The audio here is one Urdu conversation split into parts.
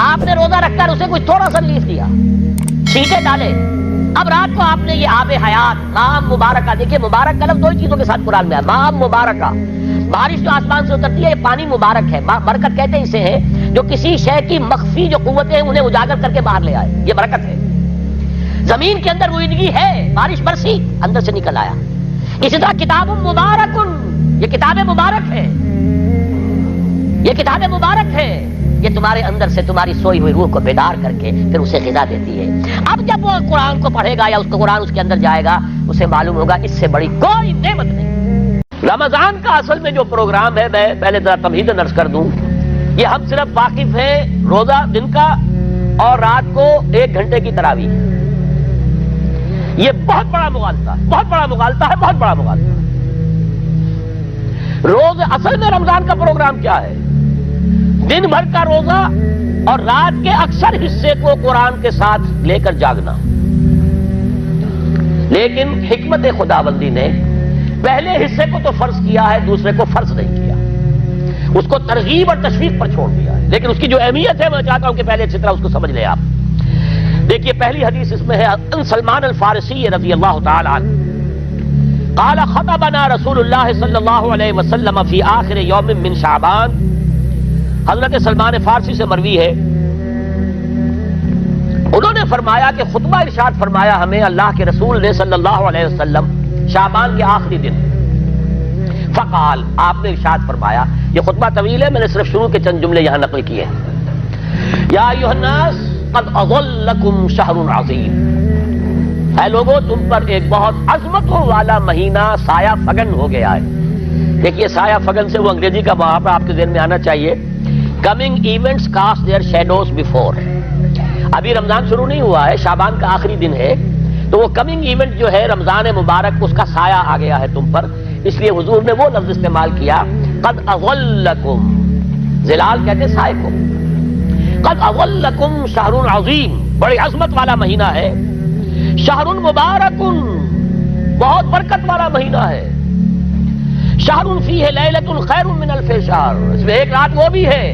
آپ نے روزہ رکھ کر اسے کچھ تھوڑا سا ریلیف دیا، چھینٹے ڈالے، اب رات کو آپ نے یہ آب حیات ماء مبارکہ، دیکھیے مبارک کا لفظ دو ہی چیزوں کے ساتھ قرآن میں ہے، ماء مبارکہ، بارش جو آسمان سے اترتی ہے یہ پانی مبارک ہے، برکت کہتے ہیں اسے ہے جو کسی شے کی مخفی جو قوتیں ہیں انہیں اجاگر کر کے باہر لے آئے، یہ برکت ہے۔ زمین کے اندر روئیدگی ہے، بارش برسی، اندر سے نکل آیا۔ اسی طرح کتاب مبارک، یہ کتاب مبارک ہے، یہ کتاب مبارک ہے، یہ تمہارے اندر سے تمہاری سوئی ہوئی روح کو بیدار کر کے پھر اسے غذا دیتی ہے۔ اب جب وہ قرآن کو پڑھے گا یا اس کو قرآن اس کے اندر جائے گا، اسے معلوم ہوگا اس سے بڑی کوئی نعمت نہیں۔ رمضان کا اصل میں جو پروگرام ہے، میں پہلے ذرا تمہید عرض کر دوں، یہ ہم صرف واقف ہیں روزہ دن کا اور رات کو 1 گھنٹے کی تراویح، یہ بہت بڑا مغالطہ ہے، بہت بڑا مغالطہ ہے، بہت بڑا مغالطہ ہے۔ روز اصل میں رمضان کا پروگرام کیا ہے؟ دن بھر کا روزہ اور رات کے اکثر حصے کو قرآن کے ساتھ لے کر جاگنا۔ لیکن حکمت خداوندی نے پہلے حصے کو تو فرض کیا ہے، دوسرے کو فرض نہیں کیا، اس کو ترغیب اور تشویق پر چھوڑ دیا ہے۔ لیکن اس کی جو اہمیت ہے میں چاہتا ہوں کہ پہلے اچھی طرح اس کو سمجھ لیں آپ۔ دیکھیے پہلی حدیث اس میں ہے ان سلمان الفارسی رضی اللہ تعالی عنہ قال خطبنا رسول اللہ صلی اللہ علیہ وسلم فی آخر یوم من شعبان، حضرت سلمان فارسی سے مروی ہے، انہوں نے فرمایا کہ خطبہ ارشاد فرمایا ہمیں اللہ کے رسول نے صلی اللہ علیہ وسلم شعبان کے آخری دن۔ فقال، آپ نے ارشاد فرمایا، یہ خطبہ طویل ہے، میں نے صرف شروع کے چند جملے یہاں نقل کیے ہیں۔ یا ایھا الناس قد اظلکم شہر عظیم، اے لوگوں تم پر ایک بہت عظمتوں والا مہینہ سایہ فگن ہو گیا ہے۔ دیکھیے سایہ فگن سے وہ انگریزی کا محاورہ آپ کے ذہن میں آنا چاہیے، coming events cast their shadows before. ابھی رمضان شروع نہیں ہوا ہے، شعبان کا آخری دن ہے، تو وہ کمنگ ایونٹ جو ہے رمضان مبارک، اس کا سایہ آ گیا ہے تم پر، اس لیے حضور نے وہ لفظ استعمال کیا قد اظلکم، ظلال کہتے سائے کو، قد اظلکم شہر عظیم، بڑی عظمت والا مہینہ ہے، شہر مبارک، بہت برکت والا مہینہ ہے، شہر فیہ لیلۃ خیر من الف شہر، اس میں ایک رات وہ بھی ہے،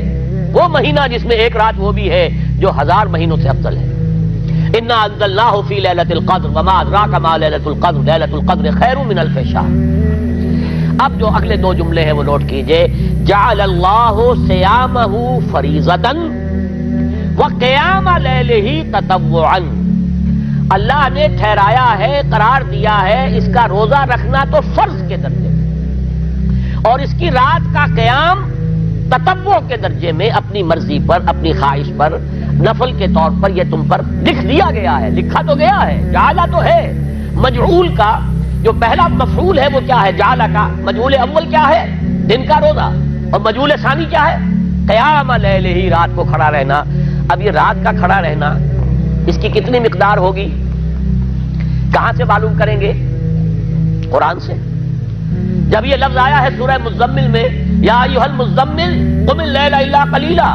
وہ مہینہ جس میں ایک رات وہ بھی ہے جو 1000 مہینوں سے افضل ہے۔ انا انزلناہ فی لیلۃ القدر وما ادراک ما لیلۃ القدر لیلۃ القدر خیر من الف شہر۔ اب جو اگلے 2 جملے ہیں وہ نوٹ کیجئے، جعل اللہ صیامہ فریضۃ وقیام لیلہ تطوعا، اللہ نے ٹھہرایا ہے، قرار دیا ہے اس کا روزہ رکھنا تو فرض کے درجے میں، اور اس کی رات کا قیام تطوع کے درجے میں، اپنی مرضی پر، اپنی خواہش پر، نفل کے طور پر یہ تم پر لکھ دیا گیا ہے، لکھا تو گیا ہے، جعلہ تو ہے۔ مجعول کا جو پہلا مفعول ہے وہ کیا ہے؟ جعلہ کا مجعول اول کیا ہے؟ دن کا روزہ، اور مجعول ثانی کیا ہے؟ قیام لیلہ، رات کو کھڑا رہنا۔ اب یہ رات کا کھڑا رہنا اس کی کتنی مقدار ہوگی؟ کہاں سے معلوم کریں گے؟ قرآن سے۔ جب یہ لفظ آیا ہے سورہ مزمل میں، یا ایھا المزمل قم اللیل الا قلیلا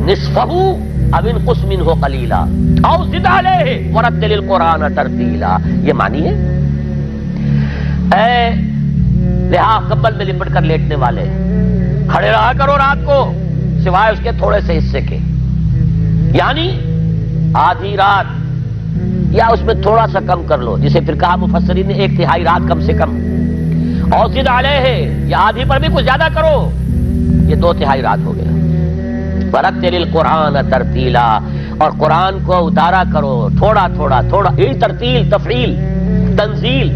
نصفہ او انقص منہ قلیلا او زد علیہ ورتل القرآن ترتیلا، یہ معنی ہے اے لحاظ کمبل میں لپٹ کر لیٹنے والے، کھڑے رہا کرو رات کو سوائے اس کے تھوڑے سے حصے کے، یعنی آدھی رات یا اس میں تھوڑا سا کم کر لو، جسے پھر کہا مفسرین نے 1/3 رات کم سے کم، اور زد علیہ یا آدھی پر بھی کچھ زیادہ کرو، یہ 2/3 رات ہو گیا۔ ورتل القرآن ترتیلا، اور قرآن کو اتارا کرو تھوڑا تھوڑا تھوڑا، یہ ترتیل، تفعیل، تنزیل،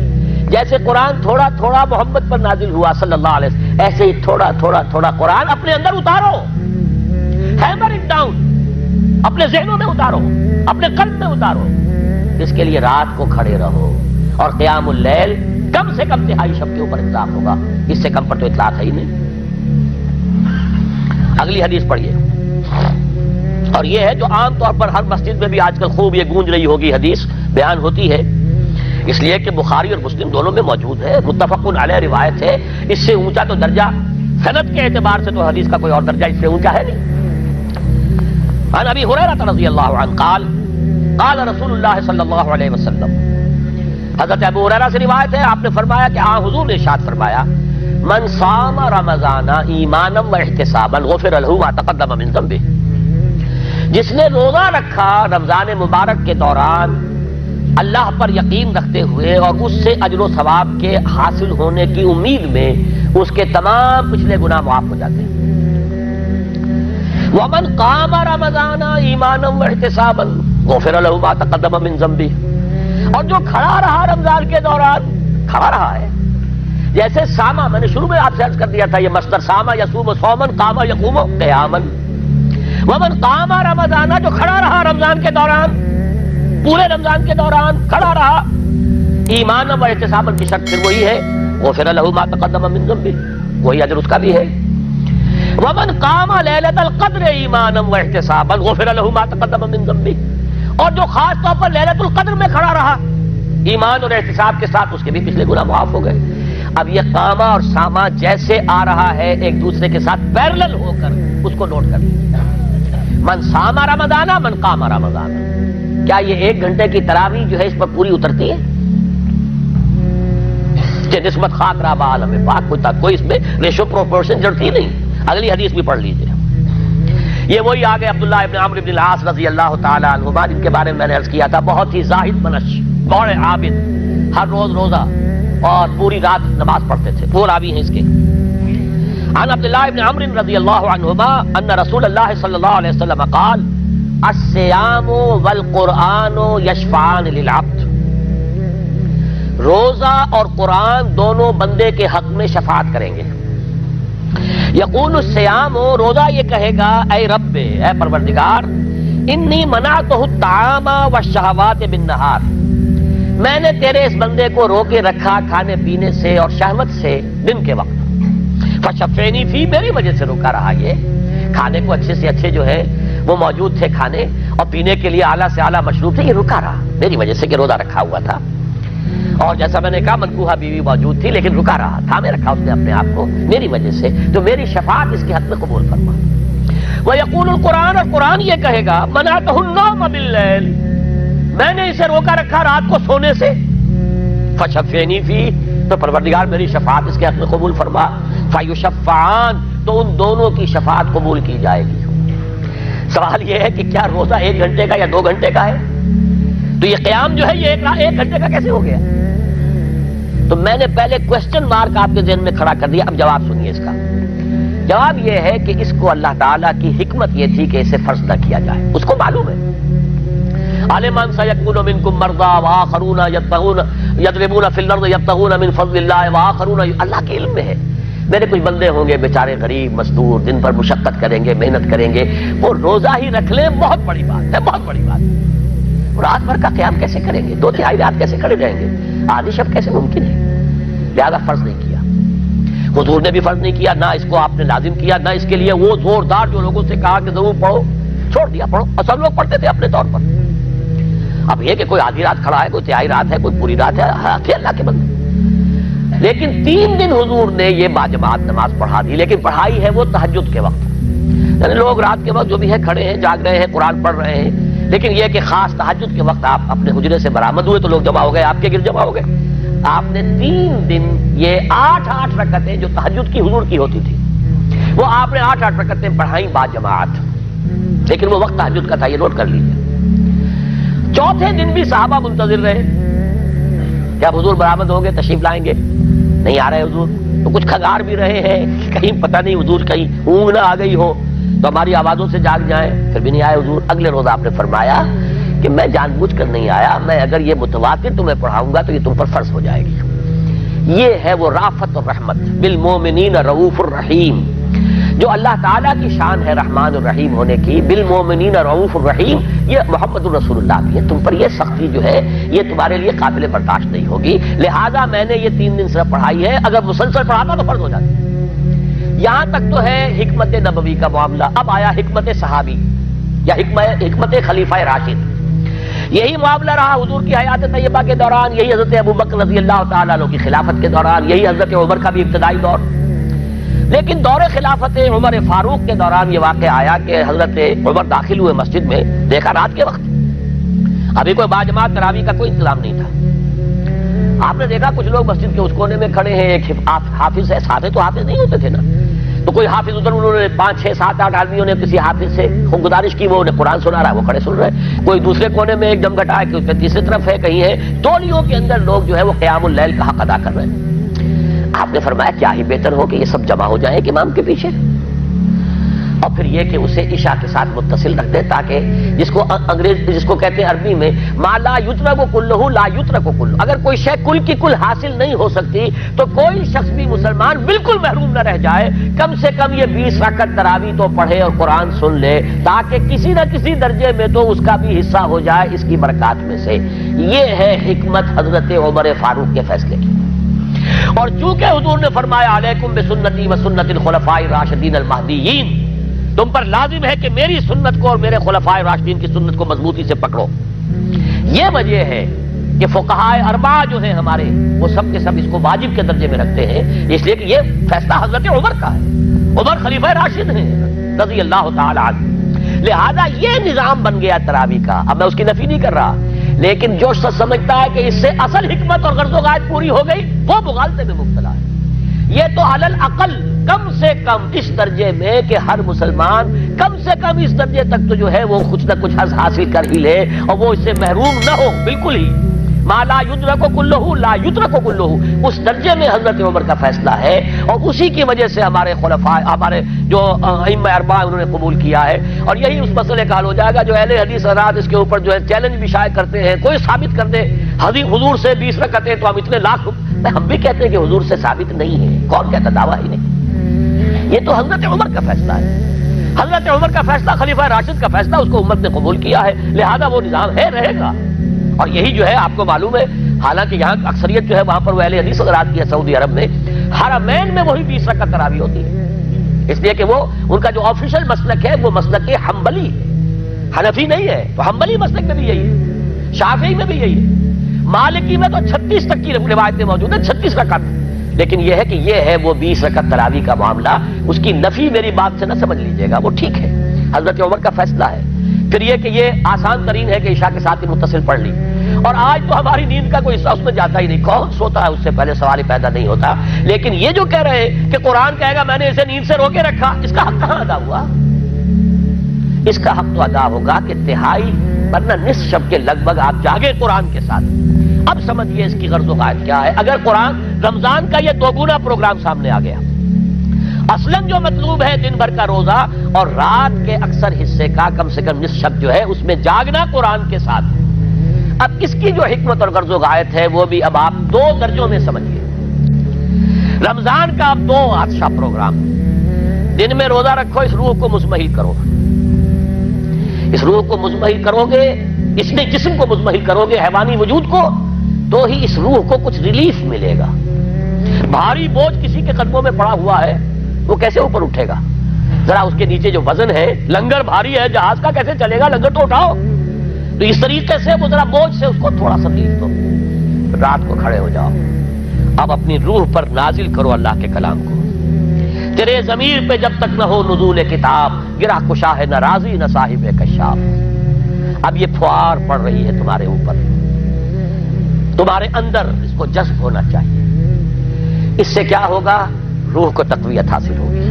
جیسے قرآن تھوڑا تھوڑا محمد پر نازل ہوا صلی اللہ علیہ وسلم، ایسے ہی تھوڑا تھوڑا تھوڑا قرآن اپنے اندر اتارو، ہیمر اٹ ڈاؤن، اپنے ذہنوں میں اتارو، اپنے قلب میں اتارو۔ اس کے لیے رات کو کھڑے رہو، اور قیام اللیل کم سے کم 1/3 شب کے اوپر اطلاق ہوگا، اس سے کم پر تو اطلاق ہے ہی نہیں۔ اگلی حدیث پڑھیے، اور یہ ہے جو عام طور پر ہر مسجد میں بھی آج کل خوب یہ گونج رہی ہوگی، حدیث بیان ہوتی ہے، اس لیے کہ بخاری اور مسلم دونوں میں موجود ہے، متفق علیہ روایت ہے، اس سے اونچا تو درجہ سند کے اعتبار سے تو حدیث کا کوئی اور درجہ اس سے اونچا ہے نہیں۔ عن ابی ہریرہ رضی اللہ عنہ قال قال رسول اللہ صلی اللہ علیہ وسلم، حضرت ابو ہریرہ سے روایت ہے، آپ نے فرمایا کہ حضور نے ارشاد فرمایا، من صام رمضان ایمانا واحتسابا غفر له ما تقدم من ذنبه، جس نے روزہ رکھا رمضان مبارک کے دوران اللہ پر یقین رکھتے ہوئے اور اس سے اجر و ثواب کے حاصل ہونے کی امید میں، اس کے تمام پچھلے گناہ معاف ہو جاتے ہیں۔ وَمَنْ قَامَ رَمَضَانَ إِيمَانًا وَاحْتِسَابًا غُفِرَ لَهُ مَا تَقَدَّمَ مِنْ ذَنبِهِ، اور جو کھڑا رہا رمضان کے دوران، کھڑا رہا ہے، جیسے ساما، میں نے شروع میں آپ سے عرض کر دیا تھا، یہ مصدر ساما یصوم صومن، قام یقوم قیاما۔ ومن قام رمضان، جو کھڑا رہا رمضان کے دوران، پورے رمضان کے دوران کھڑا رہا، ایمان و احتسابا کی شرط پھر وہی ہے، غفر له ما تقدم من ذنبه، وہی اجر اس کا بھی ہے۔ ومن قام لیلۃ القدر ایمانا واحتسابا غفر له ما تقدم من ذنبه، اور جو خاص طور پر لیلۃ القدر میں کھڑا رہا ایمان اور احتساب کے ساتھ، اس کے بھی پچھلے گناہ معاف ہو گئے۔ اب یہ قامہ اور سامہ جیسے آ رہا ہے ایک دوسرے کے ساتھ پیرلل ہو کر، اس کو نوٹ کر لیجیے۔ من سام رمضان من قام رمضان، کیا یہ 1 گھنٹے کی تراویح جو ہے اس پر پوری اترتی ہے؟ کہ نسبت خاک رابع عالم پاک کو تک کوئی اس میں ریشو پروپورشن جڑتی نہیں۔ اگلی حدیث بھی پڑھ لیجیے، یہ وہی آگے عبداللہ ابن عمرو بن العاص رضی اللہ تعالی عنہما، جن کے بارے میں نے عرض کیا تھا، بہت ہی زاہد منش، بڑے عابد، ہر روز روزہ اور پوری رات نماز پڑھتے تھے، وہ راوی ہیں اس کے۔ عن عبداللہ ابن عمرو رضی اللہ عنہما ان رسول اللہ صلی اللہ علیہ وسلم قال الصیام والقرآن یشفعان للعبد، روزہ اور قرآن دونوں بندے کے حق میں شفاعت کریں گے۔ یقول الصیام، روزہ یہ کہے گا، اے رب، اے پروردگار، انی منعتہ الطعام والشہوات بالنہار، میں نے تیرے اس بندے کو روکے رکھا کھانے پینے سے اور شہوت سے دن کے وقت، فشفینی فی، میری وجہ سے روکا رہا، یہ کھانے کو اچھے سے اچھے جو ہے وہ موجود تھے کھانے، اور پینے کے لیے اعلیٰ سے اعلیٰ مشروب تھے، یہ رکا رہا میری وجہ سے کہ روزہ رکھا ہوا تھا، اور جیسا میں نے کہا منکوحہ بیوی موجود تھی لیکن رکا رہا، تھامے رکھا اس نے اپنے آپ کو میری وجہ سے، تو میری شفاعت اس کے حق میں قبول فرما۔ وَيَقُولُ الْقُرْآنُ، اور قرآن یہ کہے گا، مَنَعْتَهُ النَّوْمَ بِاللَّيْلِ، میں نے اسے روکا رکھا رات کو سونے سے، فشفینی فی، تو پروردگار میری شفاعت اس کے حق میں قبول فرما، فیشفعان، تو ان دونوں کی شفاعت قبول کی جائے گی۔ سوال یہ ہے کہ کیا روزہ 1 گھنٹے کا یا 2 گھنٹے کا ہے؟ تو یہ قیام جو ہے یہ 1 گھنٹے کا کیسے ہو گیا؟ تو میں نے پہلے کوسچن مارک آپ کے ذہن میں کھڑا کر دیا، اب جواب سنیے اس کا۔ جواب یہ ہے کہ اس کو اللہ تعالیٰ کی حکمت یہ تھی کہ اسے فرض نہ کیا جائے، اس کو معلوم ہے۔ عَلِمَ سَيَكُونُ مِنكُم مَّرْضَىٰ وَآخَرُونَ يَضْرِبُونَ فِي الْأَرْضِ يَبْتَغُونَ مِن فَضْلِ اللَّهِ وَآخَرُونَ، اللہ کے علم میں ہے میرے کچھ بندے ہوں گے بیچارے غریب مزدور، دن بھر مشقت کریں گے، محنت کریں گے، وہ روزہ ہی رکھ لیں، بہت بڑی بات ہے، بہت بڑی بات ہے۔ رات بھر کا قیام کیسے کریں گے؟ 2/3 رات کیسے کھڑے رہیں گے؟ آدھی شب کیسے ممکن ہے؟ لہذا فرض نہیں کیا، حضور نے بھی فرض نہیں کیا، نہ اس کو آپ نے لازم کیا، نہ اس کے لیے وہ زوردار جو لوگوں سے کہا کہ ضرور پڑھو، چھوڑ دیا پڑھو، اور سب لوگ پڑھتے تھے اپنے طور پر۔ اب یہ کہ کوئی آدھی رات کھڑا ہے، کوئی 1/3 رات ہے، کوئی پوری رات ہے، تھے اللہ کے بندے۔ لیکن 3 دن حضور نے یہ باجماعت نماز پڑھا دی، لیکن پڑھائی ہے وہ تہجد کے وقت، یعنی لوگ رات کے وقت جو بھی ہے کھڑے ہیں، جاگ رہے ہیں، قرآن پڑھ رہے ہیں، لیکن یہ کہ خاص تہجد کے وقت آپ اپنے حجرے سے برآمد ہوئے تو لوگ جمع ہو گئے، آپ کے گرد جمع ہو گئے۔ آپ نے 3 دن یہ 8 رکعتیں جو تہجد کی حضور کی ہوتی تھی، وہ آپ نے 8 رکعتیں پڑھائیں باجماعت، لیکن وہ وقت تہجد کا تھا، یہ نوٹ کر لیجیے۔ 4تھے دن بھی صحابہ منتظر رہے، کیا حضور برآمد ہوں گے، تشریف لائیں گے؟ نہیں آ رہے حضور، تو کچھ کھگار بھی رہے ہیں، کہیں پتہ نہیں حضور کہیں اونگ نہ آ گئی ہو تو ہماری آوازوں سے جاگ جائیں، پھر بھی نہیں آئے حضور۔ اگلے روز آپ نے فرمایا کہ میں جان بوجھ کر نہیں آیا، میں اگر یہ متواتر تمہیں پڑھاؤں گا تو یہ تم پر فرض ہو جائے گی۔ یہ ہے وہ رافت اور رحمت، بالمومنین رؤوف الرحیم، جو اللہ تعالیٰ کی شان ہے رحمان الرحیم ہونے کی، بالمومنین رؤوف الرحیم، یہ محمد الرسول اللہ کی ہے، تم پر یہ سختی جو ہے یہ تمہارے لیے قابل برداشت نہیں ہوگی، لہذا میں نے یہ 3 دن صرف پڑھائی ہے، اگر مسلسل پڑھاتا تو فرض ہو جاتی۔ یہاں تک تو ہے حکمت نبوی کا معاملہ، اب آیا حکمت صحابی یا حکمت خلیفہ راشد۔ یہی معاملہ رہا حضور کی حیات طیبہ کے دوران، یہی حضرت ابوبکر رضی اللہ تعالیٰ عنہ کی خلافت کے دوران، یہی حضرت عمر کا بھی ابتدائی دور، لیکن دور خلافت عمر فاروق کے دوران یہ واقعہ آیا کہ حضرت عمر داخل ہوئے مسجد میں، دیکھا رات کے وقت ابھی کوئی باجماعت تراویح کا کوئی انتظام نہیں تھا، آپ نے دیکھا کچھ لوگ مسجد کے اس کونے میں کھڑے ہیں، ایک حافظ ہے، ساتھ تو حافظ نہیں ہوتے تھے نا، تو کوئی حافظ ادھر انہوں نے 5 6 7 8 آدمیوں نے کسی حافظ سے گزارش کی، وہ انہیں قرآن سنا رہا ہے، وہ کھڑے سن رہے ہیں، کوئی دوسرے کونے میں ایک دم گھٹا ہے کہ اس پہ تیسری طرف ہے، کہیں ہے، تولیوں کے اندر لوگ جو ہے وہ قیام اللیل کا حق ادا کر رہے ہیں۔ آپ نے فرمایا کیا ہی بہتر ہو کہ یہ سب جمع ہو جائیں ایک امام کے پیچھے، اور پھر یہ کہ اسے عشاء کے ساتھ متصل رکھ دیں، تاکہ جس کو کہتے ہیں عربی میں ما لا یترک کلہ لا یترک کلہ، اگر کوئی شے کل کی کل حاصل نہیں ہو سکتی تو کوئی شخص بھی مسلمان بالکل محروم نہ رہ جائے، کم سے کم یہ 20 رکعت تراویح تو پڑھے اور قرآن سن لے، تاکہ کسی نہ کسی درجے میں تو اس کا بھی حصہ ہو جائے اس کی برکات میں سے۔ یہ ہے حکمت حضرت عمر فاروق کے فیصلے کی۔ اور چونکہ حضور نے فرمایا علیکم بسنتی و سنت الخلفاء الراشدین المہدیین، تم پر لازم ہے کہ میری سنت کو اور میرے خلفاء راشدین کی سنت کو مضبوطی سے پکڑو۔ یہ وجہ ہے کہ فقہاء اربعہ جو ہیں ہمارے، وہ سب کے سب اس کو واجب کے درجے میں رکھتے ہیں، اس لیے کہ یہ فیصلہ حضرت عمر کا ہے، عمر خلیفہ راشد ہیں رضی اللہ تعالی عنہ، لہذا یہ نظام بن گیا تراویح کا۔ اب میں اس کی نفی نہیں کر رہا، لیکن جو شخص سمجھتا ہے کہ اس سے اصل حکمت اور غرض و غایت پوری ہو گئی، وہ مغالطے میں مبتلا ہے۔ یہ تو علی الاقل کم سے کم اس درجے میں کہ ہر مسلمان کم سے کم اس درجے تک تو جو ہے وہ کچھ نہ کچھ حظ حاصل کر ہی لے، اور وہ اس سے محروم نہ ہو بالکل ہی۔ ما لا یدرک کلہ لا یترک کلہ، اس درجے میں حضرت عمر کا فیصلہ ہے، اور اسی کی وجہ سے ہمارے خلفاء، ہمارے جو ائمہ اربعہ انہوں نے قبول کیا ہے، اور یہی اس مسئلے کا حل ہو جائے گا۔ جو اہل حدیث حضرات اس کے اوپر جو ہے چیلنج بھی شائع کرتے ہیں، کوئی ثابت کر دے حضور سے 20 رکعتیں تو ہم اتنے لاکھ، ہم بھی کہتے ہیں کہ حضور سے ثابت نہیں ہے، کون کہتا دعویٰ ہی نہیں، یہ تو حضرت عمر کا فیصلہ ہے، حضرت عمر کا فیصلہ، خلیفہ راشد کا فیصلہ، اس کو امت نے قبول کیا ہے، لہذا وہ نظام ہے، رہے گا۔ اور یہی جو ہے آپ کو معلوم ہے، حالانکہ یہاں اکثریت جو ہے وہاں پر وہ اہل حدیث حضرات کی ہے سعودی عرب میں، حرمین میں وہی 20 رکعت تراویح ہوتی ہے، اس لیے کہ وہ ان کا جو آفیشل مسلک ہے وہ مسلک حنبلی، حنفی نہیں ہے، تو حنبلی مسلک میں بھی یہی ہے، شافعی میں بھی یہی ہے، مالکی میں تو 36 تک کی روایتیں موجود ہیں، 36 رکعت، لیکن یہ ہے کہ یہ ہے وہ 20 رکعت تراویح کا معاملہ، اس کی نفی میری بات سے نہ سمجھ لیجیے گا، وہ ٹھیک ہے، حضرت عمر کا فیصلہ ہے۔ پھر یہ کہ یہ آسان ترین ہے کہ عشاء کے ساتھ ہی متصل پڑھ لی، اور آج تو ہماری نیند کا کوئی حصہ اس میں جاتا ہی نہیں، کون سوتا ہے اس سے پہلے، سوال ہی پیدا نہیں ہوتا۔ لیکن یہ جو کہہ رہے ہیں کہ قرآن کہے گا میں نے اسے نیند سے روکے رکھا، اس کا حق کہاں ادا ہوا؟ اس کا حق تو ادا ہوگا کہ تہائی ورنہ نصف شب کے لگ بھگ آپ جاگے قرآن کے ساتھ۔ اب سمجھیے اس کی غرض و غایت کیا ہے۔ اگر قرآن رمضان کا یہ دوگنا پروگرام سامنے آ گیا، اصلاً جو مطلوب ہے دن بھر کا روزہ اور رات کے اکثر حصے کا کم سے کم نصف شب جو ہے اس میں جاگنا قرآن کے ساتھ، اب اس کی جو حکمت اور غرض و غایت ہے وہ بھی اب آپ 2 درجوں میں سمجھیے۔ رمضان کا اب 2 اچھا پروگرام، دن میں روزہ رکھو، اس روح کو مزمحل کرو، اس روح کو مزمحل کرو گے، اس میں جسم کو مزمحل کرو گے، حیوانی وجود کو، تو ہی اس روح کو کچھ ریلیف ملے گا۔ بھاری بوجھ کسی کے قدموں میں پڑا ہوا ہے، وہ کیسے اوپر اٹھے گا؟ ذرا اس کے نیچے جو وزن ہے، لنگر بھاری ہے، جہاز کا کیسے چلے گا؟ لنگر تو اٹھاؤ۔ تو اس طریقے سے وہ ذرا بوجھ سے اس کو تھوڑا سا ریلیف دو، رات کو کھڑے ہو جاؤ، اب اپنی روح پر نازل کرو اللہ کے کلام کو۔ تیرے ضمیر پہ جب تک نہ ہو نزول کتاب، گرہ کشا ہے نہ راضی نہ صاحب کشاف۔ اب یہ پھوار پڑ رہی ہے تمہارے اوپر، تمہارے اندر اس کو جذب ہونا چاہیے۔ اس سے کیا ہوگا؟ روح کو تقویت حاصل ہوگی۔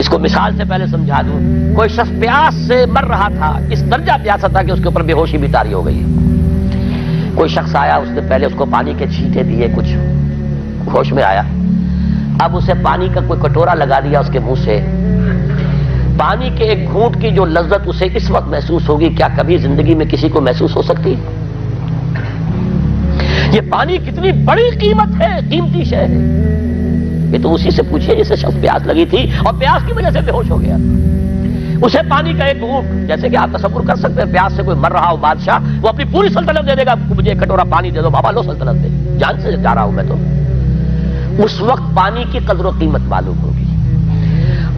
اس کو مثال سے پہلے سمجھا دوں، کوئی شخص پیاس سے مر رہا تھا، اس درجہ پیاسا تھا کہ اس کے اوپر بے ہوشی بھی طاری ہو گئی۔ کوئی شخص آیا، اس نے پہلے اس کو پانی کے چھینٹے دیے، کچھ ہوش میں آیا، اب اسے پانی کا کوئی کٹورا لگا دیا اس کے منہ سے، پانی کے ایک گھونٹ کی جو لذت اسے اس وقت محسوس ہوگی، کیا کبھی زندگی میں کسی کو محسوس ہو سکتی؟ یہ پانی کتنی بڑی قیمت ہے، قیمتی شے ہے، یہ تو اسی سے پوچھئے جسے شخص پیاس لگی تھی اور پیاس کی وجہ سے بے ہوش ہو گیا، اسے پانی کا ایک گھونٹ، جیسے کہ آپ تصور کر سکتے ہیں پیاس سے کوئی مر رہا ہو بادشاہ، وہ اپنی پوری سلطنت دے دے گا، مجھے ایک کٹورا پانی دے دو، بابا لو سلطنت دے، جان سے جا رہا ہوں میں تو۔ اس وقت پانی کی قدر و قیمت معلوم ہوگی۔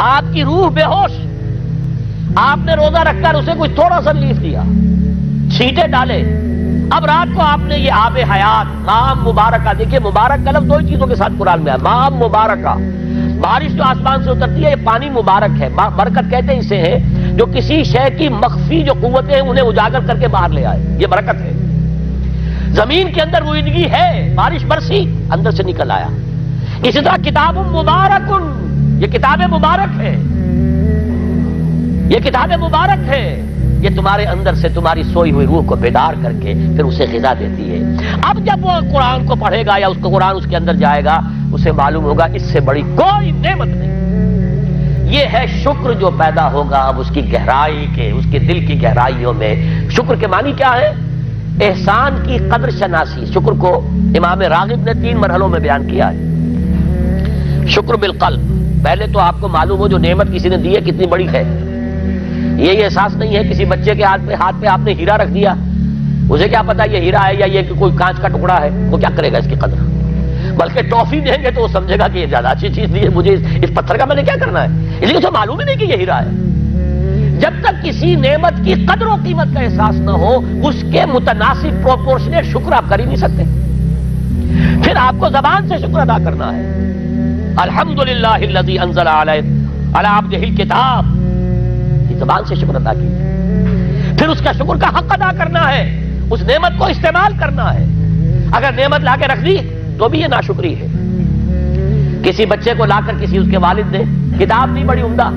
آپ کی روح بے ہوش، آپ نے روزہ رکھ کر اسے کچھ تھوڑا سا ریلیف دیا، چھینٹے ڈالے، اب رات کو آپ نے یہ آب حیات، ماء مبارکہ، دیکھیے مبارک کا لفظ 2 چیزوں کے ساتھ قرآن میں ہے، ماء مبارکہ، بارش جو آسمان سے اترتی ہے یہ پانی مبارک ہے، برکت کہتے ہیں اسے ہے جو کسی شے کی مخفی جو قوتیں ہیں انہیں اجاگر کر کے باہر لے آئے، یہ برکت ہے۔ زمین کے اندر روئندگی ہے، بارش برسی، اندر سے نکل آیا۔ اسی طرح کتاب مبارک، یہ کتاب مبارک ہے، یہ کتاب مبارک ہے، یہ تمہارے اندر سے تمہاری سوئی ہوئی روح کو بیدار کر کے پھر اسے غذا دیتی ہے۔ اب جب وہ قرآن کو پڑھے گا یا اس کو قرآن اس کے اندر جائے گا، اسے معلوم ہوگا اس سے بڑی کوئی نعمت نہیں۔ یہ ہے شکر جو پیدا ہوگا اب اس کی گہرائی کے، اس کے دل کی گہرائیوں میں۔ شکر کے معنی کیا ہے؟ احسان کی قدر شناسی۔ شکر کو امام راغب نے 3 مرحلوں میں بیان کیا ہے۔ شکر بالقلب، پہلے تو آپ کو معلوم ہو جو نعمت کسی نے دی ہے کتنی بڑی ہے۔ یہ احساس نہیں ہے کسی بچے کے ہاتھ پہ آپ نے ہیرا رکھ دیا، اسے کیا پتا یہ ہیرا ہے یا یہ کوئی کانچ کا ٹکڑا ہے، وہ کیا کرے گا اس کی قدر؟ بلکہ ٹافی دیں گے تو وہ سمجھے گا کہ یہ زیادہ اچھی چیز دی ہے، مجھے اس پتھر کا میں نے کیا کرنا ہے، اس لیے اسے معلوم ہی نہیں کہ یہ ہیرا ہے۔ جب تک کسی نعمت کی قدر و قیمت کا احساس نہ ہو، اس کے متناسب پروپورشنیٹ شکر آپ کر ہی نہیں سکتے۔ پھر آپ کو زبان سے شکر ادا کرنا ہے۔ الحمدللہ الذی انزل علی عبدہ الکتاب، زبان سے شکر ادا کیجیے۔ پھر اس کا شکر کا حق ادا کرنا ہے، اس نعمت کو استعمال کرنا ہے۔ اگر نعمت لا کے رکھ دی تو بھی یہ ناشکری ہے۔ کسی بچے کو لا کر کسی اس کے والد نے کتاب دی بڑی عمدہ،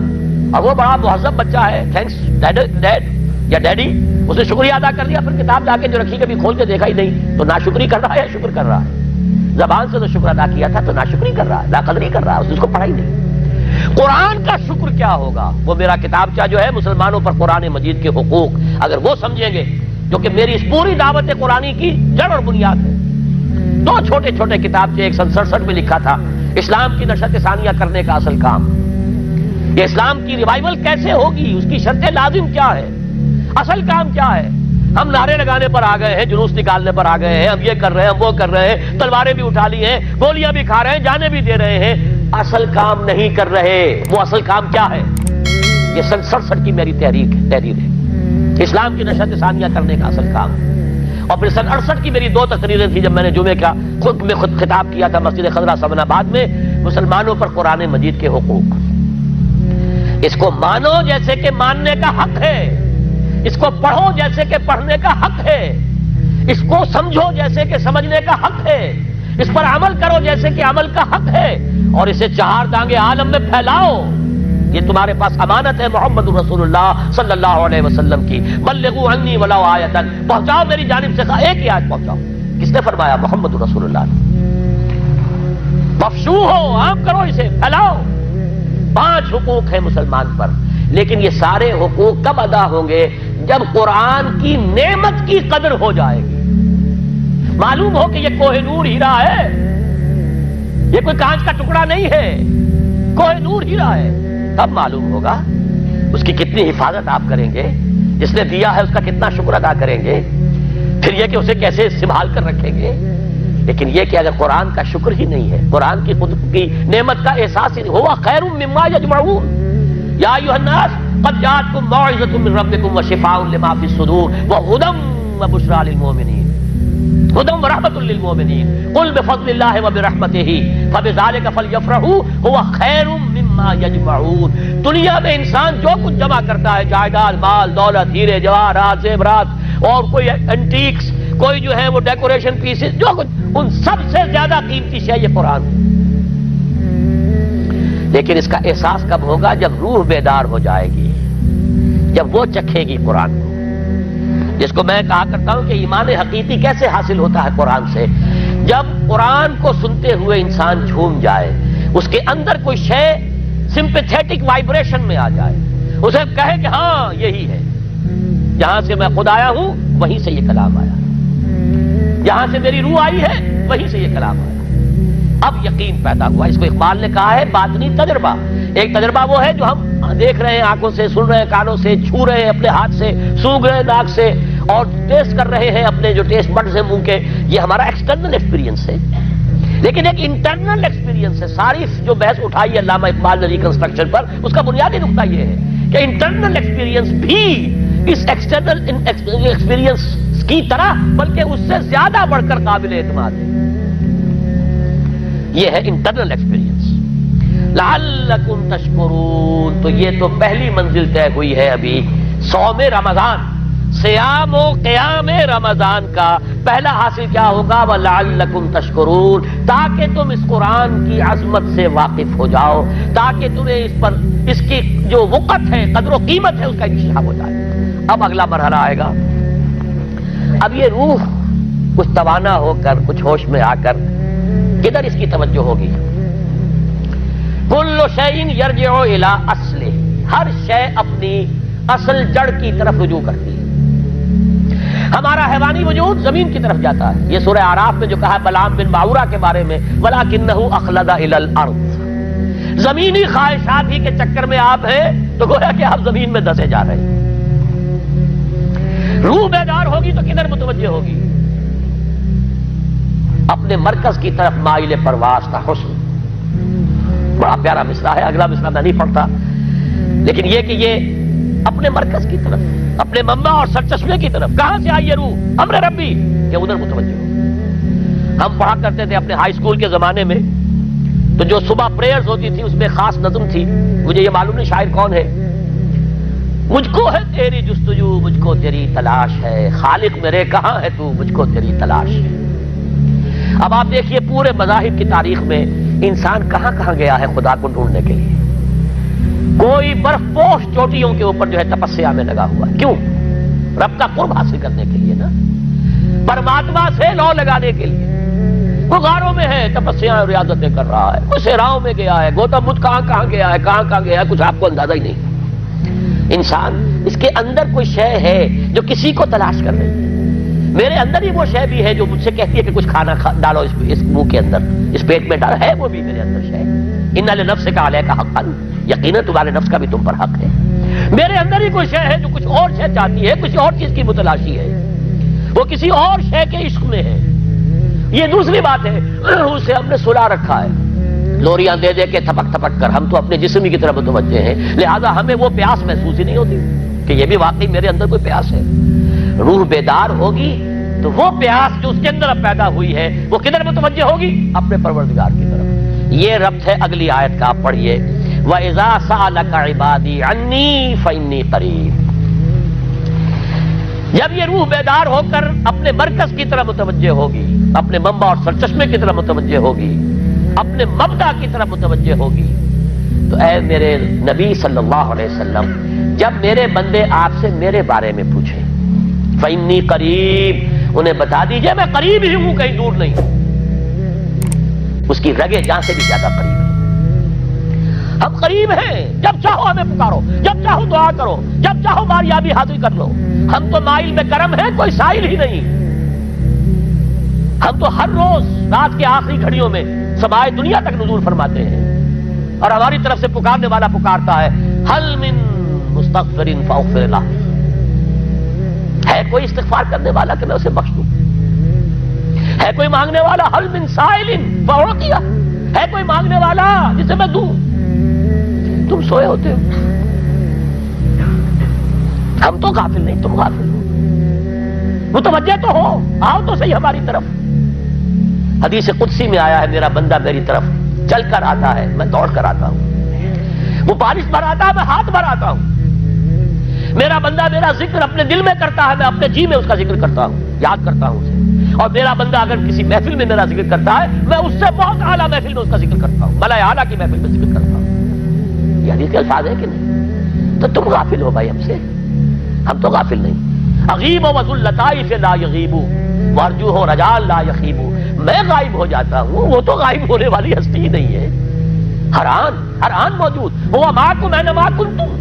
اور وہ بڑا مہذب بچہ ہے، تھینکس ڈیڈ یا ڈیڈی، اس نے شکریہ ادا کر دیا، پھر کتاب لا کے جو رکھی کبھی کھول کے دیکھا ہی نہیں، تو ناشکری کر رہا ہے یا شکر کر رہا ہے؟ زبان سے تو شکر ادا کیا تھا تو ناشکری کر رہا ہے، لا قدری کر رہا ہے، اس کو پڑھا ہی نہیں۔ قرآن کا شکر کیا ہوگا؟ وہ میرا کتابچہ جو ہے مسلمانوں پر قرآن مجید کے حقوق، اگر وہ سمجھیں گے جو کہ میری اس پوری دعوت قرآنی کی جڑ اور بنیاد ہے۔ 2 چھوٹے چھوٹے کتابچے 167 میں لکھا تھا اسلام کی نشت ثانیہ کرنے کا اصل کام، یہ اسلام کی ریوائول کیسے ہوگی، اس کی شرط لازم کیا ہے، اصل کام کیا ہے۔ ہم نعرے لگانے پر آ گئے ہیں، جلوس نکالنے پر آ گئے ہیں، ہم یہ کر رہے ہیں، ہم وہ کر رہے ہیں، تلواریں بھی اٹھا لی ہیں، گولیاں بھی کھا رہے ہیں، جانے بھی دے رہے ہیں، اصل کام نہیں کر رہے۔ وہ اصل کام کیا ہے؟ یہ 67 کی میری تحریر ہے، اسلام کی نشت ثانیہ کرنے کا اصل کام۔ اور پھر 68 کی میری 2 تقریریں تھیں جب میں نے جمعے کا خود خطاب کیا تھا مسجد خضرہ سمن آباد میں، مسلمانوں پر قرآن مجید کے حقوق۔ اس کو مانو جیسے کہ ماننے کا حق ہے، اس کو پڑھو جیسے کہ پڑھنے کا حق ہے، اس کو سمجھو جیسے کہ سمجھنے کا حق ہے، اس پر عمل کرو جیسے کہ عمل کا حق ہے، اور اسے 4 دانگے عالم میں پھیلاؤ۔ یہ تمہارے پاس امانت ہے محمد رسول اللہ صلی اللہ علیہ وسلم کی۔ بلغوا عنی ولو آیۃ، پہنچاؤ میری جانب سے ایک ہی آیت پہنچاؤ۔ کس نے فرمایا؟ محمد رسول اللہ نے۔ مفشو ہو، عام کرو، اسے پھیلاؤ۔ 5 حقوق ہیں مسلمان پر، لیکن یہ سارے حقوق کب ادا ہوں گے؟ جب قرآن کی نعمت کی قدر ہو جائے گی، معلوم ہو کہ یہ کوہ نور ہیرا ہے، یہ کوئی کانچ کا ٹکڑا نہیں ہے، کوہ نور ہیرا ہے، تب معلوم ہوگا اس کی کتنی حفاظت آپ کریں گے، جس نے دیا ہے اس کا کتنا شکر ادا کریں گے، پھر یہ کہ اسے کیسے سنبھال کر رکھیں گے۔ لیکن یہ کہ اگر قرآن کا شکر ہی نہیں ہے، قرآن کی خود کی نعمت کا احساس ہی نہیں ہوا، خیر مما یجمعون، یا ایھا الناس قد جاءتکم موعظۃ من ربکم وشفاء لما فی الصدور وہدی وبشریٰ للمؤمنین، ہدی ورحمۃ للمؤمنین، قل بفضل اللہ وبرحمتہ فبذلک فلیفرحوا ھو خیر مما یجمعون۔ دنیا میں انسان جو کچھ جمع کرتا ہے، جائیداد، مال، دولت، ہیرے جواہرات، زیورات، اور کوئی اینٹیکس، کوئی جو ہے وہ ڈیکوریشن پیسز، جو کچھ، ان سب سے زیادہ قیمتی شے یہ قرآن ہے۔ لیکن اس کا احساس کب ہوگا؟ جب روح بیدار ہو جائے گی، جب وہ چکھے گی قرآن کو، جس کو میں کہا کرتا ہوں کہ ایمان حقیقی کیسے حاصل ہوتا ہے قرآن سے؟ جب قرآن کو سنتے ہوئے انسان جھوم جائے، اس کے اندر کوئی شے سمپیتھیٹک وائبریشن میں آ جائے، اسے کہے کہ ہاں یہی ہے، جہاں سے میں خود آیا ہوں وہیں سے یہ کلام آیا، جہاں سے میری روح آئی ہے وہیں سے یہ کلام آیا۔ اب یقین پیدا ہوا۔ اس کو اقبال نے کہا ہے باطنی تجربہ۔ ایک تجربہ وہ ہے جو ہم دیکھ رہے ہیں، آنکھوں سے، سن رہے ہیں کانوں سے، چھو رہے ہیں اپنے ہاتھ سے، سونگھ رہے ہیں ناک سے، اور ٹیسٹ کر رہے ہیں اپنے جو ٹیسٹ بڈز ہیں منہ کے، یہ ہمارا ایکسٹرنل ایکسپیرینس ہے۔ لیکن ایک انٹرنل ایکسپیرینس ہے۔ ساری جو بحث اٹھائی ہے علامہ اقبال نے ریکنسٹرکشن پر، اس کا بنیادی نقطہ یہ ہے کہ انٹرنل ایکسپیرینس بھی اس ایکسٹرنل ایکسپیرینس کی طرح بلکہ اس سے زیادہ بڑھ کر قابل اعتماد ہے۔ یہ ہے انٹرنل ایکسپیرینس۔ لعلکم تشکرون، تو یہ تو پہلی منزل طے ہوئی ہے ابھی، صوم رمضان۔ صیام و قیام رمضان کا پہلا حاصل کیا ہوگا؟ وَلَعَلَّكُمْ تَشْكُرُونَ، تاکہ تم اس قرآن کی عظمت سے واقف ہو جاؤ، تاکہ تمہیں اس پر اس کی جو وقت ہے، قدر و قیمت ہے، اس کا انکشاف ہو جائے۔ اب اگلا مرحلہ آئے گا۔ اب یہ روح کچھ توانا ہو کر، کچھ ہوش میں آ کر کدھر اس کی توجہ ہوگی؟ کل شیء یرجع الی اصلہ، ہر شے اپنی اصل جڑ کی طرف رجوع کرتی ہے۔ ہمارا حیوانی وجود زمین کی طرف جاتا ہے، یہ سورہ اعراف میں جو کہا ہے بلعام بن باورہ کے بارے میں، وَلَكِنَّهُ أَخْلَدَ إِلَى الْأَرْضِ، زمینی خواہشات ہی کے چکر میں آپ ہیں تو گویا کہ آپ زمین میں دسے جا رہے ہیں۔ روح بیدار ہوگی تو کدھر متوجہ ہوگی؟ اپنے مرکز کی طرف مائل پرواز تھا حسن، بڑا پیارا مصرع ہے، اگلا مصرع میں نہیں پڑھتا، لیکن یہ کہ یہ اپنے مرکز کی طرف، اپنے منبع اور سرچشمے کی طرف، کہاں سے آئی یہ روح؟ امر ربی، کہ ادھر متوجہ ہو۔ ہم پڑھا کرتے تھے اپنے ہائی اسکول کے زمانے میں، تو جو صبح پریئرز ہوتی تھی اس میں خاص نظم تھی، مجھے یہ معلوم نہیں شاعر کون ہے، مجھ کو ہے تیری جستجو، مجھ کو تیری تلاش ہے، خالق میرے کہاں ہے تو، مجھ کو تیری تلاش ہے۔ اب آپ دیکھیے پورے مذاہب کی تاریخ میں انسان کہاں کہاں گیا ہے خدا کو ڈھونڈنے کے لیے۔ کوئی برف پوش چوٹیوں کے اوپر جو ہے تپسیا میں لگا ہوا ہے، کیوں؟ رب کا قرب حاصل کرنے کے لیے نا، پرماتما سے لو لگانے کے لیے۔ وہ غاروں میں ہے، تپسیا ریاضتیں کر رہا ہے، کوئی صحراؤں میں گیا ہے، گوتم بدھ کہاں کہاں گیا ہے، کہاں کہاں گیا ہے، کچھ آپ کو اندازہ ہی نہیں۔ انسان اس کے اندر کوئی شے ہے جو کسی کو تلاش کر رہی ہے۔ میرے اندر ہی وہ شے بھی ہے جو مجھ سے کہتی ہے کہ کچھ کھانا ڈالو اس منہ کے اندر، اس پیٹ میں ڈالو، ہے وہ بھی میرے اندر شے۔ ان لنفسک علیک حقا، یقیناً تمہارے نفس کا بھی تم پر حق ہے۔ میرے اندر ہی کوئی شے ہے جو کچھ اور شے چاہتی ہے، کچھ اور چیز کی متلاشی ہے، وہ کسی اور شے کے عشق میں ہے۔ یہ دوسری بات ہے، اسے ہم نے سلا رکھا ہے، لوریاں دے دے کے تھپک تھپک کر، ہم تو اپنے جسم کی طرف متوجہ ہیں، لہذا ہمیں وہ پیاس محسوس ہی نہیں ہوتی کہ یہ بھی واقعی میرے اندر کوئی پیاس ہے۔ روح بیدار ہوگی تو وہ پیاس جو اس کے اندر اب پیدا ہوئی ہے وہ کدھر متوجہ ہوگی؟ اپنے پروردگار کی طرف۔ یہ ربط ہے اگلی آیت کا، آپ پڑھیے، وَإِذَا سَأَلَكَ عِبَادِي عَنِّي فَإِنِّي قَرِيبٌ۔ جب یہ روح بیدار ہو کر اپنے مرکز کی طرف متوجہ ہوگی، اپنے منبع اور سرچشمے کی طرف متوجہ ہوگی، اپنے مبدا کی طرف متوجہ ہوگی، تو اے میرے نبی صلی اللہ علیہ وسلم، جب میرے بندے آپ سے میرے بارے میں پوچھیں، فَإِنِّي قَرِيبٌ، انہیں بتا دیجئے میں قریب ہی ہوں، کہیں دور نہیں۔ اس کی رگے جان سے بھی زیادہ قریب ہے۔ ہم قریب ہیں، جب چاہو ہمیں پکارو، جب چاہو دعا کرو، جب چاہو باریابی حاصل کر لو۔ ہم تو مائل میں کرم ہیں، کوئی سائل ہی نہیں۔ ہم تو ہر روز رات کے آخری گھڑیوں میں سمائے دنیا تک نزول فرماتے ہیں، اور ہماری طرف سے پکارنے والا پکارتا ہے، حل من مستغفر فاغفر له، ہے کوئی استغفار کرنے والا کہ میں اسے بخش دوں؟ ہے کوئی مانگنے والا؟ حل من سائل فاعطیہ، ہے کوئی مانگنے والا جسے میں دوں؟ تم سوئے ہوتے ہو، ہم تو غافل نہیں، تم غافل ہو، متوجہ تو ہو، آؤ تو صحیح ہماری طرف۔ حدیث قدسی میں آیا ہے، میرا بندہ میری طرف چل کر آتا ہے، میں دوڑ کر آتا ہوں، وہ بارش بھراتا ہے، میں ہاتھ بھراتا ہوں، میرا بندہ میرا ذکر اپنے دل میں کرتا ہے، میں اپنے جی میں اس کا ذکر کرتا ہوں، یاد کرتا ہوں اسے، اور میرا بندہ اگر کسی محفل میں میرا ذکر کرتا ہے، میں اس سے بہت اعلیٰ محفل میں اس کا ذکر کرتا ہوں، ملائے اعلیٰ کی محفل میں ذکر کرتا ہوں۔ یہ حدیث کے الفاظ ہے کہ نہیں؟ تو تم غافل ہو بھائی ہم سے، ہم تو غافل نہیں۔ اغیب و وذو اللطائف لا یغیب وارجو ہو رجال لا یخیب، میں غائب ہو جاتا ہوں، وہ تو غائب ہونے والی ہستی ہی نہیں ہے، ہر آن موجود، هو معکم اینما کنتم۔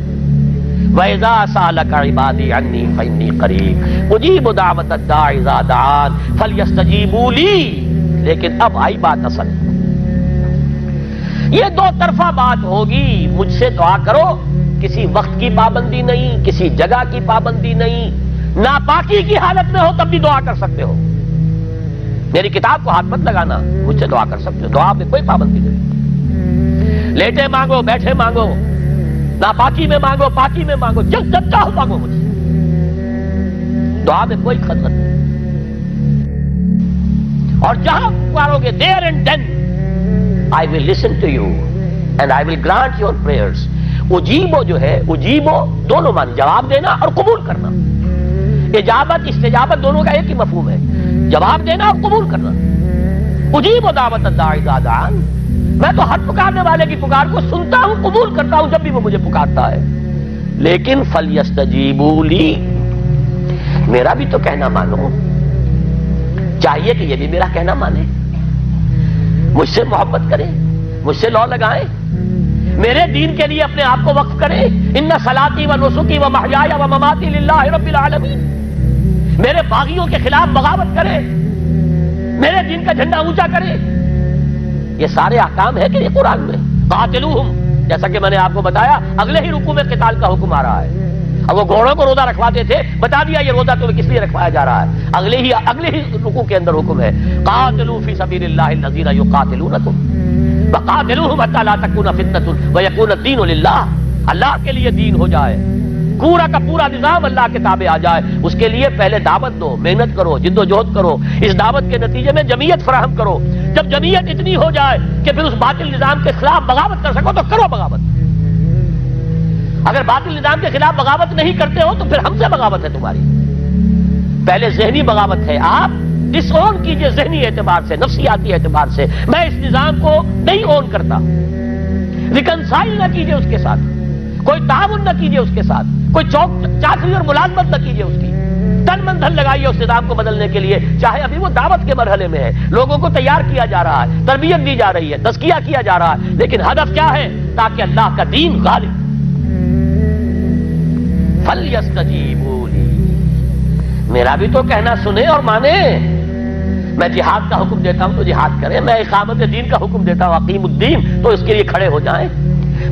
وَإِذَا سَأَلَكَ عِبَادِي عَنِّي فَإِنِّي قَرِيبٌ أُجِيبُ دَعْوَةَ الدَّاعِ إِذَا دَعَانِ فَلْيَسْتَجِيبُوا لِي۔ لیکن اب آئی بات اصل، یہ دو طرفہ بات ہوگی، مجھ سے دعا کرو، کسی وقت کی پابندی نہیں، کسی جگہ کی پابندی نہیں، ناپاکی کی حالت میں ہو تب بھی دعا کر سکتے ہو، میری کتاب کو ہاتھ مت لگانا، مجھ سے دعا کر سکتے ہو، دعا میں کوئی پابندی نہیں، لیٹے مانگو، بیٹھے مانگو، ناپاکی میں مانگو، پاکی میں مانگو، جب چاہو مانگو مجھ سے، دعا میں کوئی خطرت نہیں۔ اور جہاں پکارو گے there and then I will listen to you and I will grant your prayers۔ اجیبو جو ہے، اجیبو دونوں معنی، جواب دینا اور قبول کرنا۔ اجابت استجابت دونوں کا ایک ہی مفہوم ہے، جواب دینا اور قبول کرنا۔ اجیب دعوت الداعی اذا دعان، میں تو ہر پکارنے والے کی پکار کو سنتا ہوں، قبول کرتا ہوں جب بھی وہ مجھے پکارتا ہے، لیکن فلیستجیبوا لی، میرا بھی تو کہنا مانو، چاہیے کہ یہ بھی میرا کہنا مانے، مجھ سے محبت کریں، مجھ سے لو لگائیں، میرے دین کے لیے اپنے آپ کو وقف کریں۔ ان صلاتی و نسکی و محیای و مماتی للہ رب العالمین، میرے باغیوں کے خلاف بغاوت کرے، میرے دین کا جھنڈا اونچا کرے۔ یہ سارے احکام ہے کہ یہ قرآن میں قاتلوہم، جیسا کہ میں نے آپ کو بتایا اگلے ہی رکوع میں قتال کا حکم آ رہا ہے۔ اب وہ گھوڑوں کو روزہ رکھواتے تھے، بتا دیا یہ روزہ تمہیں کس لیے رکھوایا جا رہا ہے، اگلے ہی رکوع کے اندر حکم ہے قاتلوا فی سبیل اللہ الذین یقاتلونکم وقاتلوہم حتی لا تکون فتنۃ ویکون الدین للہ، اللہ کے لیے دین ہو جائے، پورا کا پورا نظام اللہ کے تابع آ جائے، اس کے لیے پہلے دعوت دو، محنت کرو، جد و جہد کرو، اس دعوت کے نتیجے میں جمعیت فراہم کرو، جب جمعیت اتنی ہو جائے کہ پھر اس باطل نظام کے خلاف بغاوت کر سکو تو کرو بغاوت، اگر باطل نظام کے خلاف بغاوت نہیں کرتے ہو تو پھر ہم سے بغاوت ہے تمہاری، پہلے ذہنی بغاوت ہے، آپ ڈس اون کیجئے ذہنی اعتبار سے، نفسیاتی اعتبار سے، میں اس نظام کو نہیں اون کرتا، ریکنسائل نہ کیجئے اس کے ساتھ، کوئی تعاون نہ کیجئے اس کے ساتھ، کوئی چاکری اور ملازمت نہ کیجئے اس کی، تن من دھن لگائیے اس نظام کو بدلنے کے لیے، چاہے ابھی وہ دعوت کے مرحلے میں ہے، لوگوں کو تیار کیا جا رہا ہے، تربیت دی جا رہی ہے، تزکیہ کیا جا رہا ہے، لیکن ہدف کیا ہے؟ تاکہ اللہ کا دین غالب۔ فَلْيَسْتَجِيبُوا لِي، میرا بھی تو کہنا سنیں اور مانیں، میں جہاد کا حکم دیتا ہوں تو جہاد کریں، میں اقامت دین کا حکم دیتا ہوں اقیم الدین تو اس کے لیے کھڑے ہو جائیں،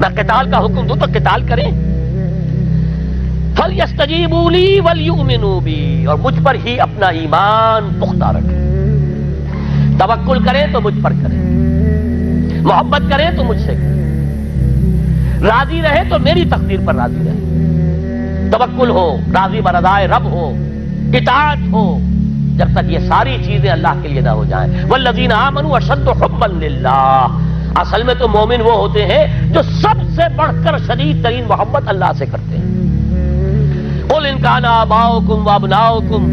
میں قتال کا حکم دوں تو قتال کریں۔ فَلْيَسْتَجِيبُوا لِي وَلْيُؤْمِنُوا بِي، اور مجھ پر ہی اپنا ایمان پختہ رکھیں، توکل کریں تو مجھ پر کریں، محبت کریں تو مجھ سے کریں، راضی رہے تو میری تقدیر پر راضی رہے، توکل ہو، راضی برضائے رب ہو، اطاعت ہو، جب تک یہ ساری چیزیں اللہ کے لیے نہ ہو جائیں۔ والذین آمنوا اشد حبا للہ، اصل میں تو مومن وہ ہوتے ہیں جو سب سے بڑھ کر شدید ترین محبت اللہ سے کرتے ہیں۔ قل ان کان آباؤکم وابناؤکم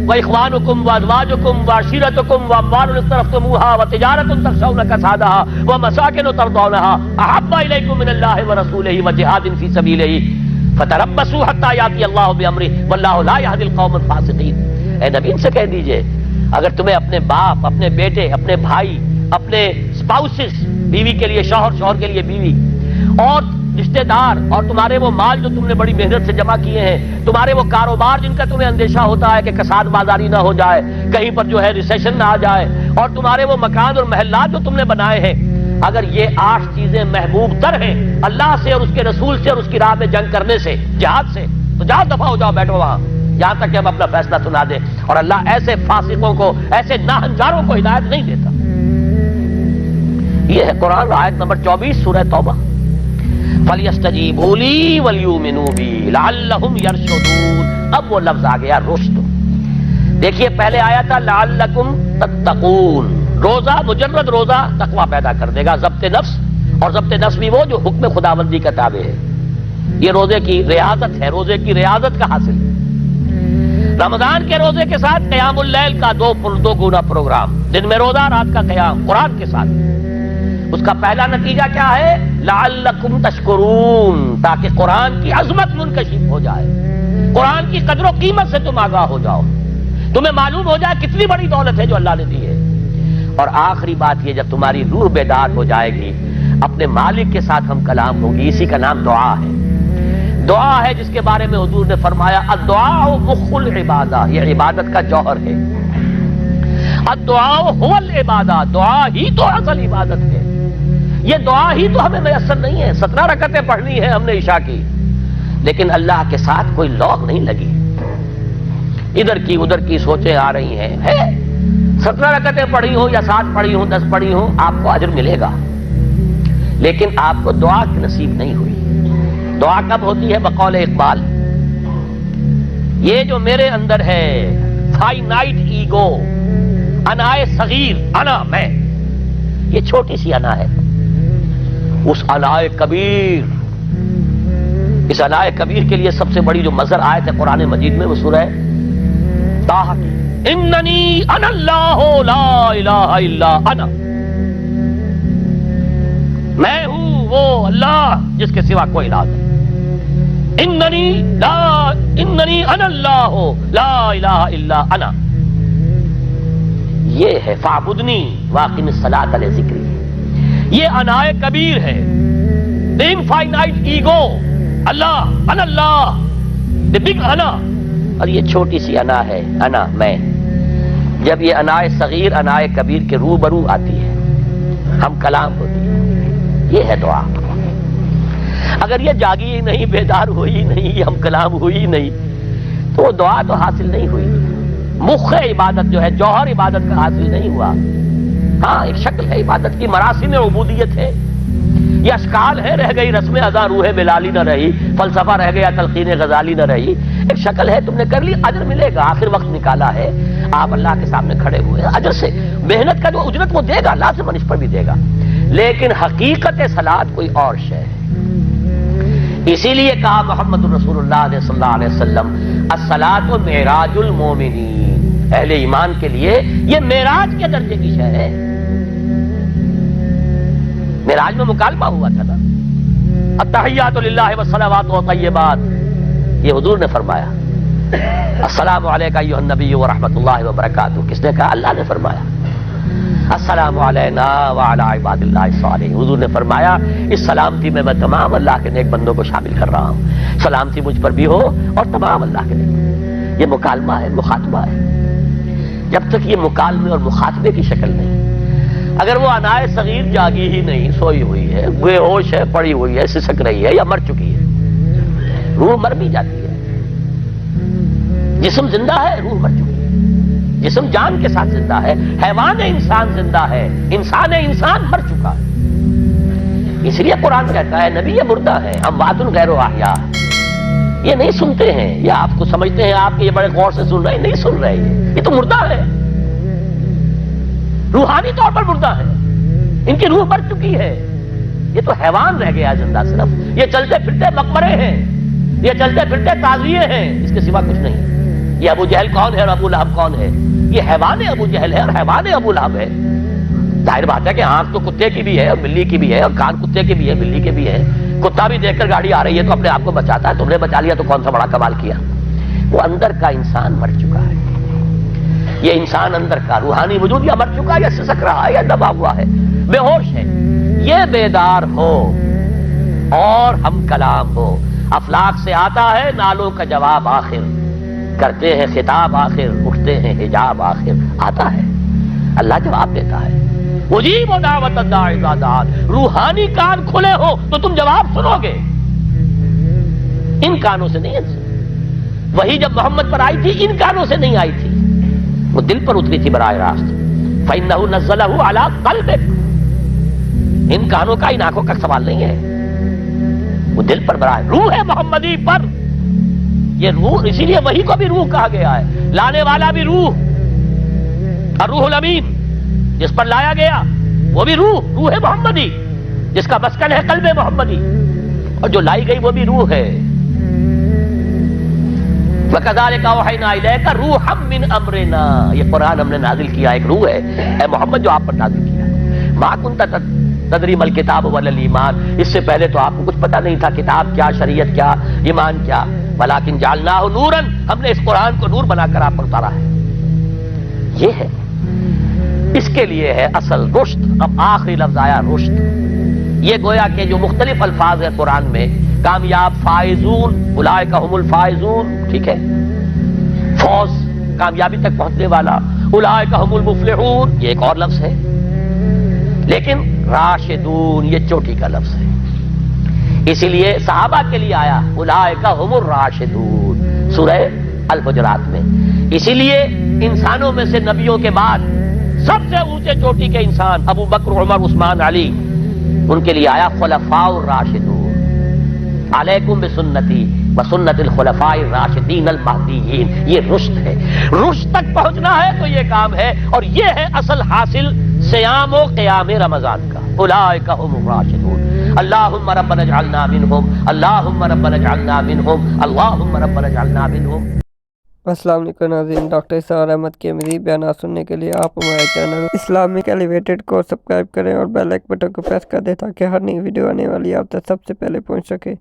واخوانکم وازواجکم وعشیرتکم واموال اقترفتموها وتجارۃ تخشون کسادها ومساکن ترضونها احب الیکم من اللہ ورسولہ وجہاد فی سبیلہ فتربصوا حتی یاتی اللہ بامرہ واللہ لا یہدی القوم الفاسقین۔ اے نبی ان سے کہہ دیجئے اگر تمہیں اپنے باپ، اپنے بیٹے، اپنے بھائی، اپنے اسپاؤسز، بیوی کے لیے شوہر، شوہر کے لیے بیوی، اور رشتہ دار، اور تمہارے وہ مال جو تم نے بڑی محنت سے جمع کیے ہیں، تمہارے وہ کاروبار جن کا تمہیں اندیشہ ہوتا ہے کہ کساد بازاری نہ ہو جائے، کہیں پر جو ہے ریسیشن نہ آ جائے، اور تمہارے وہ مکان اور محلات جو تم نے بنائے ہیں، اگر یہ 8 چیزیں محبوب تر ہیں اللہ سے اور اس کے رسول سے اور اس کی راہ میں جنگ کرنے سے، جہاد سے، تو جاؤ دفع ہو جاؤ، بیٹھو وہاں یہاں تک کہ ہم اپنا فیصلہ سنا دیں، اور اللہ ایسے فاسقوں کو، ایسے ناہنجاروں کو ہدایت نہیں دیتا۔ یہ ہے قرآن، آیت نمبر 24 سورہ توبہ۔ فَلْيَسْتَجِيبُوا لِي وَلْيُؤْمِنُوا بِي لَعَلَّهُمْ يَرْشُدُونَ، اب وہ لفظ آ گیا رشد۔ دیکھیے پہلے آیا تھا لَعَلَّكُمْ تَتَّقُونَ، روزہ، مجرد روزہ تقوی پیدا کر دے گا، ضبط نفس، اور ضبط نفس بھی وہ جو حکم خداوندی کا تابع ہے، یہ روزے کی ریاضت ہے، روزے کی ریاضت کا حاصل ہے۔ رمضان کے روزے کے ساتھ قیام اللیل کا دو گنا پروگرام، دن میں روزہ، رات کا قیام قرآن کے ساتھ۔ اس کا پہلا نتیجہ کیا ہے؟ لعلکم تشکرون، تاکہ قرآن کی عظمت منکشف ہو جائے، قرآن کی قدر و قیمت سے تم آگاہ ہو جاؤ، تمہیں معلوم ہو جائے کتنی بڑی دولت ہے جو اللہ نے دی ہے۔ اور آخری بات یہ، جب تمہاری روح بیدار ہو جائے گی، اپنے مالک کے ساتھ ہم کلام ہوگی، اسی کا نام دعا ہے۔ دعا ہے جس کے بارے میں حضور نے فرمایا الدعاء مخ العبادہ، یہ عبادت کا جوہر ہے۔ الدعاء هو العبادہ، دعا ہی تو اصل عبادت ہے۔ یہ دعا ہی تو ہمیں میسر نہیں ہے، 17 رکعتیں پڑھنی ہے ہم نے عشاء کی، لیکن اللہ کے ساتھ کوئی لوگ نہیں لگی، ادھر کی ادھر کی سوچیں آ رہی ہیں۔ 17 رکعتیں پڑھی ہوں یا 7 پڑھی ہوں، 10 پڑھی ہوں، آپ کو اجر ملے گا، لیکن آپ کو دعا نصیب نہیں ہوئی۔ دعا کب ہوتی ہے؟ بقول اقبال، یہ جو میرے اندر ہے فائنائٹ ایگو، انائے صغیر، انا میں، یہ چھوٹی سی انا ہے، اس انائے کبیر، اس انائے کبیر کے لیے سب سے بڑی جو مظہر آیت ہے قرآن مجید میں وہ سورہ طه اننی انا اللہ لا الہ الا انا، میں ہوں وہ اللہ جس کے سوا کوئی الہ نہیں، اننی انا اللہ لا الہ الا انا، یہ ہے فاعبدنی واقم الصلاۃ علی ذکری، یہ انائے کبیر ہے، the infinite ego، اللہ انا اللہ، the big انا، اور یہ چھوٹی سی انا ہے، انا میں، جب یہ انائے صغیر انائے کبیر کے روبرو آتی ہے ہم کلام ہوتی ہے، یہ ہے دعا۔ اگر یہ جاگی ہی نہیں، بیدار ہوئی نہیں، ہم کلام ہوئی نہیں، تو وہ دعا تو حاصل نہیں ہوئی، مخ عبادت جو ہے جوہر عبادت کا حاصل نہیں ہوا۔ ہاں ایک شکل ہے عبادت کی، مراسم عبودیت ہے، یہ اشکال ہے، رہ گئی رسم ادا روح بلالی نہ رہی، فلسفہ رہ گیا تلقین غزالی نہ رہی، ایک شکل ہے، تم نے کر لی، اجر ملے گا، آخر وقت نکالا ہے، آپ اللہ کے سامنے کھڑے ہوئے ہیں، اجر سے محنت کا جو اجرت وہ دے گا، لازماً اس پر بھی دے گا، لیکن حقیقت صلاۃ کوئی اور شے ہے۔ اسی لیے کہا محمد رسول اللہ صلی اللہ علیہ وسلم الصلاۃ معراج المومنین، اہل ایمان کے لیے یہ معراج کے درجے کی شے ہے۔ معراج میں مکالمہ ہوا تھا نا، التحیات للہ والصلوات والطیبات، یہ حضور نے فرمایا، السلام علیکہ ایھا النبی ورحمۃ اللہ وبرکاتہ، کس نے کہا؟ اللہ نے فرمایا، السلام علینا وعلی عباد اللہ الصالحین، حضور نے فرمایا اس سلامتی میں تمام اللہ کے نیک بندوں کو شامل کر رہا ہوں، سلامتی مجھ پر بھی ہو اور تمام اللہ کے نیک۔ یہ مکالمہ ہے، مخاطبہ ہے، جب تک یہ مکالمے اور مخاطبے کی شکل نہیں، اگر وہ انائے صغیر جاگی ہی نہیں، سوئی ہوئی ہے، بے ہوش ہے، پڑی ہوئی ہے، سسک رہی ہے یا مر چکی ہے، روح مر بھی جاتی ہے، جسم زندہ ہے، روح مر چکی ہے، جسم جان کے ساتھ زندہ ہے، حیوان انسان زندہ ہے، انسان مر چکا ہے، اس لیے قرآن کہتا ہے نبی یہ مردہ ہے، اموات غیر احیاء، یہ نہیں سنتے ہیں، یہ آپ کو سمجھتے ہیں آپ کے یہ بڑے غور سے سن رہے ہیں، نہیں سن رہے ہیں، یہ تو مردہ ہے، روحانی طور پر مردہ ہے، ان کی روح مر چکی ہے، یہ تو حیوان رہ گیا زندہ، صرف یہ چلتے پھرتے مقبرے ہیں، یہ چلتے پھرتے تعزیے ہیں، اس کے سوا کچھ نہیں۔ یہ ابو جہل کون ہے اور ابو لہب کون ہے؟ یہ حیوان ابو جہل ہے اور حیوان ابو لہب ہے۔ ظاہر بات ہے کہ آنکھ تو کتے کی بھی ہے اور بلی کی بھی ہے، اور کان کتے کے بھی ہے، بلی کے بھی ہے، کتا بھی دیکھ کر گاڑی آ رہی ہے تو اپنے آپ کو بچاتا ہے، تم نے بچا لیا تو کون سا بڑا کمال کیا۔ وہ اندر کا انسان مر چکا ہے، یہ انسان اندر کا روحانی وجود یا مر چکا ہے یا سسک رہا ہے یا دبا ہوا ہے، بے ہوش ہے، یہ بیدار ہو اور ہم کلام ہو، افلاک سے آتا ہے نالوں کا جواب آخر، کرتے ہیں خطاب آخر، اٹھتے ہیں حجاب آخر، آتا ہے اللہ جواب دیتا ہے، اجیب دعوت الداعی اذا دعان، روحانی کان کھلے ہو تو تم جواب سنو گے، ان کانوں سے نہیں، وہی جب محمد پر آئی تھی ان کانوں سے نہیں آئی تھی، وہ دل پر اتری تھی براہ راست، فإنہ نزلہ علی قلبک، ان کانوں کا ان آنکھوں کا سوال نہیں ہے، وہ دل پر براہ، روح ہے محمدی پر، یہ روح، اسی لیے وہی کو بھی روح کہا گیا ہے، لانے والا بھی روح، اور روح الامین جس پر لایا گیا وہ بھی روح محمدی، جس کا مسکن ہے قلب محمدی، اور جو لائی گئی وہ بھی روح ہے۔ وَكَذَلِكَ أَوْحَيْنَا إِلَيْكَ رُوحًا مِّنْ أَمْرِنَا، یہ قرآن ہم نے نازل کیا، ایک روح ہے اے محمد جو آپ پر نازل کیا، مَا كُنْتَ تَدْرِي مَا الْكِتَابُ وَلَا الْإِيمَانُ، اس سے پہلے تو آپ کو کچھ پتہ نہیں تھا کتاب کیا، شریعت کیا، ایمان کیا، وَلَٰكِنْ جَعَلْنَاهُ نُورًا، ہم نے اس قرآن کو نور بنا کر آپ پر اتارا ہے، یہ ہے، اس کے لیے ہے اصل رشد۔ اب آخری لفظ آیا رشد، یہ گویا کہ جو مختلف الفاظ ہیں قرآن میں، کامیاب، فائزون، اولئک هم الفائزون، ٹھیک ہے، فوز، کامیابی تک پہنچنے والا، اولئک هم المفلحون، یہ ایک اور لفظ ہے، لیکن راشدون یہ چوٹی کا لفظ ہے، اسی لیے صحابہ کے لیے آیا اولئک هم الراشدون سورہ الحجرات میں، اسی لیے انسانوں میں سے نبیوں کے بعد سب سے اونچے چوٹی کے انسان ابو بکر، عمر، عثمان، علی، ان کے لیے آیا خلفاء الراشدون، علیکم بسنتی وسنت الخلفاء الراشدین المہدیین، یہ رشد ہے، رشد تک پہنچنا ہے تو یہ کام ہے، اور یہ ہے اصل حاصل صیام و قیام رمضان کا، اولئک هم الراشدون، اللہم ربنا اجعلنا منہم، اللہم ربنا اجعلنا منہم، اللہم ربنا اجعلنا منہم۔ السلام علیکم ناظرین، ڈاکٹر اسرار احمد کے مزید بیانات سننے کے لیے آپ ہمارے چینل اسلامک ایلیویٹڈ کو سبسکرائب کریں اور بیل آئکن بٹن کو پریس کر دیں تاکہ ہر نئی ویڈیو آنے والی آپ تک سب سے پہلے پہنچ سکے۔